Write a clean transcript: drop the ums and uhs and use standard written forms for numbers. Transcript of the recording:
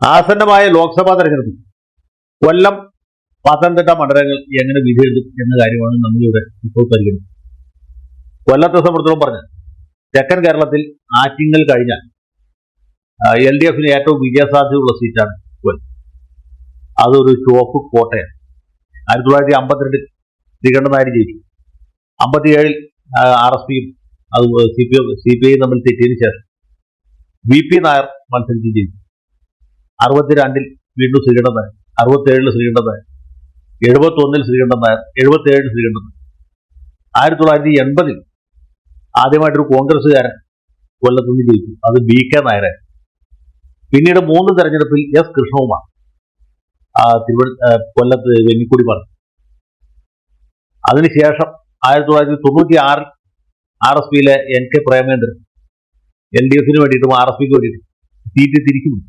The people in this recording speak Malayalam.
ആസന്നമായ ലോക്സഭാ തെരഞ്ഞെടുപ്പിൽ കൊല്ലം, പത്തനംതിട്ട മണ്ഡലങ്ങൾ എങ്ങനെ വിധിയെഴുതും എന്ന കാര്യമാണ് നമ്മളിവിടെ ഇപ്പോൾ പരിഗണിക്കുന്നത്. കൊല്ലത്തെ സംബന്ധിച്ചോളം പറഞ്ഞാൽ തെക്കൻ കേരളത്തിൽ ആറ്റിങ്ങൽ കഴിഞ്ഞാൽ LDF ഏറ്റവും വിജയസാധ്യതയുള്ള സീറ്റാണ് കൊല്ലം. അതൊരു ചുവപ്പ് കോട്ടയാണ്. 1952 ശ്രീകണ്ഠൻ നായർ ജയിച്ചു. 57 RSPയും അത് CPI തമ്മിൽ തെറ്റിയതിനു ശേഷം VP നായർ മത്സരിച്ച് ജയിച്ചു. 62 വീണ്ടും ശ്രീകണ്ഠൻ നായർ, 67 ശ്രീകണ്ഠൻ നായർ, 71 ശ്രീകണ്ഠൻ നായർ, 77 ശ്രീകണ്ഠൻ നായർ. 1980 ആദ്യമായിട്ടൊരു കോൺഗ്രസ്സുകാരൻ കൊല്ലത്തുനിന്ന് ജയിച്ചു. അത് BK നായരായിരുന്നു. പിന്നീട് 3 തെരഞ്ഞെടുപ്പിൽ S കൃഷ്ണകുമാർ കൊല്ലത്ത് വെന്നിക്കുടി പറഞ്ഞു. അതിനുശേഷം 1996 RSPയിലെ NK പ്രേമേന്ദ്രൻ LDFന് വേണ്ടിയിട്ടും RSPക്ക് വേണ്ടിയിട്ടും സീറ്റ് തിരിക്കുന്നു.